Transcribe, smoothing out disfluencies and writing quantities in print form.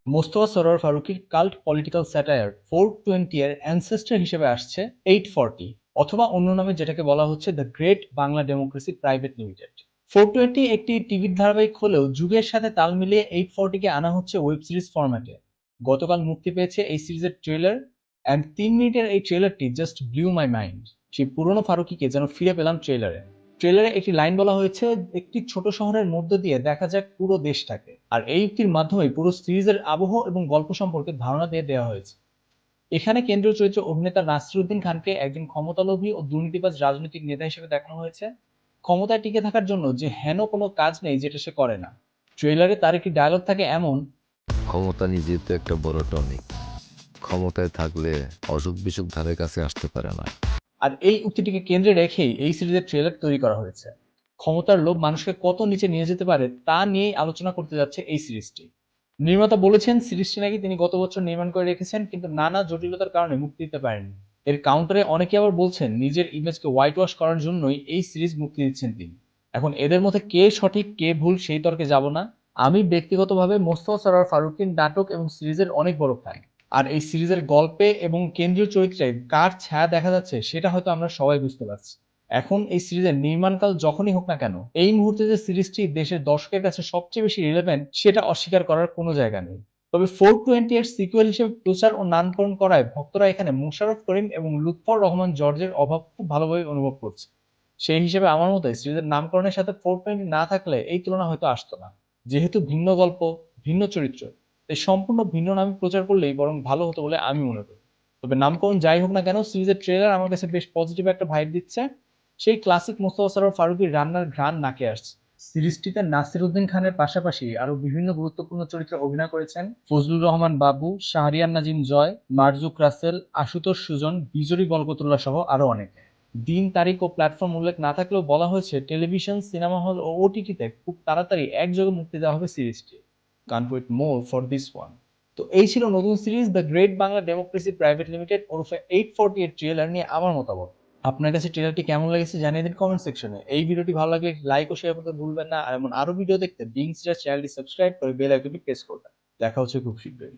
মোস্তফা সরোয়ার ফারুকীর cult political satire 420 এর ancestor হিসেবে আসছে 840, অথবা অন্য নামে যেটাকে বলা হচ্ছে the great Bangla democracy private limited. 420 একটি টিভির ধারাবাহিক হলেও যুগের সাথে তাল মিলিয়ে 840 কে আনা হচ্ছে ওয়েব সিরিজ ফরম্যাটে। গতকাল মুক্তি পেয়েছে এই সিরিজের ট্রেলার, অ্যান্ড 3 মিনিটের এই ট্রেলারটি জাস্ট ব্লিউ মাই মাইন্ড। সেই পুরনো ফারুকীকে যেন ফিরে পেলাম ট্রেলারে। ট্রেলারে একটি লাইন বলা হয়েছে, একটি ছোট শহরের মধ্য দিয়ে দেখা যাক পুরো দেশটাকে, আর এই উক্তির মাধ্যমে পুরো সিরিজের আবহ এবং গল্প সম্পর্কে ধারণা দিয়ে দেওয়া হয়েছে। এখানে কেন্দ্রীয় চরিত্রে অভিনেতা নাসিরুদ্দিন খানকে একজন ক্ষমতালোভী ও দুর্নীতিবাজ রাজনৈতিক নেতা হিসেবে দেখানো হয়েছে। ক্ষমতায় টিকে থাকার জন্য যে হেন কোনো কাজ নেই যেটা সে করে না। ট্রেলারে তার একটি ডায়লগ থাকে এমন, ক্ষমতা নিজেই তো একটা বড় টনিক। ক্ষমতায় থাকলে অসুখ বিসুখ ধারে কাছে আসতে পারে না। আর এই উক্তিটিকে কেন্দ্রে রেখেই এই সিরিজের ট্রেলার তৈরি করা হয়েছে। ক্ষমতার লোভ মানুষকে কত নিচে নিয়ে যেতে পারে তা নিয়েই আলোচনা করতে যাচ্ছে এই সিরিজটি। নির্মাতা বলেছেন সিরিজটি নাকি তিনি গত বছর নির্মাণ করে রেখেছেন, কিন্তু নানা জটিলতার কারণে মুক্তি দিতে পারেননি। এর কাউন্টারে অনেকে আবার বলছেন নিজের ইমেজকে হোয়াইট ওয়াশ করার জন্যই এই সিরিজ মুক্তি দিচ্ছেন তিনি। এখন এদের মধ্যে কে সঠিক কে ভুল সেই তর্কে যাব না। আমি ব্যক্তিগতভাবে মোস্তফা সরোয়ার ফারুকীর নাটক এবং সিরিজের অনেক বড় ফ্যান। আর এই সিরিজের গল্পে এবং কেন্দ্রীয় চরিত্রে কার ছায়া দেখা যাচ্ছে সেটা হয়তো আমরা সবাই বুঝতে পারছি। এখন এই সিরিজের নির্মাণকাল যখনই হোক না কেন, এই মুহূর্তে যে সিরিজটি দেশের দর্শকের কাছে সবচেয়ে বেশি রিলেভেন্ট সেটা অস্বীকার করার কোনো জায়গা নেই। তবে 420 এর সিকুয়েল হিসেবে প্রচার ও নামকরণ করায় ভক্তরা এখানে মোশাররফ করিম এবং লুৎফর রহমান জর্জের অভাব খুব ভালোভাবে অনুভব করছে। সেই হিসেবে আমার মতে সিরিজের নামকরণের সাথে 420 না থাকলে এই তুলনা হয়তো আসতো না। যেহেতু ভিন্ন গল্প, ভিন্ন চরিত্র, তাই সম্পূর্ণ ভিন্ন নামে প্রচার করলেই বরং ভালো হতো বলে আমি মনে করি। তবে নামকরণ যাই হোক না কেন, সিরিজের ট্রেলার আমার কাছে বেশ পজিটিভ একটা ভাইব দিচ্ছে। সেই ক্লাসিক মোস্তফা সরোয়ার ফারুকীর রান্নার ঘ্রাণ নাকে আসছে। সিরিজটিতে নাসিরুদ্দিন খানের পাশাপাশি আরো বিভিন্ন গুরুত্বপূর্ণ চরিত্রে অভিনয় করেছেন ফজলুর রহমান বাবু, শাহরিয়ার নাজিম জয়, মারজুক রাসেল, আশুতোষ সুজন, বিজরি বরকতুল্লাহ সহ আরো অনেকে। দিন তারিখ ও প্ল্যাটফর্ম উল্লেখ না থাকলেও বলা হয়েছে টেলিভিশন, সিনেমা হল ও ওটিটিতে খুব তাড়াতাড়ি একযোগে মুক্তি দেওয়া হবে সিরিজটি। Can't wait more for this one. তো এই ছিল নতুন series the great Bangla democracy private limited ওরফে 840 এর ট্রেলার নিয়ে আমার মতামত। আপনার কাছে ট্রেলারটি কেমন লেগেছে জানিয়ে দিন কমেন্ট সেকশনে। এই ভিডিওটি ভালো লাগলে লাইক ও শেয়ার করতে ভুলবেন না, আর এমন আরো ভিডিও দেখতে বিং স্টার চ্যানেলটি সাবস্ক্রাইব করে বেল আইকনটি প্রেস করবেন। দেখা হচ্ছে খুব শীঘ্রই।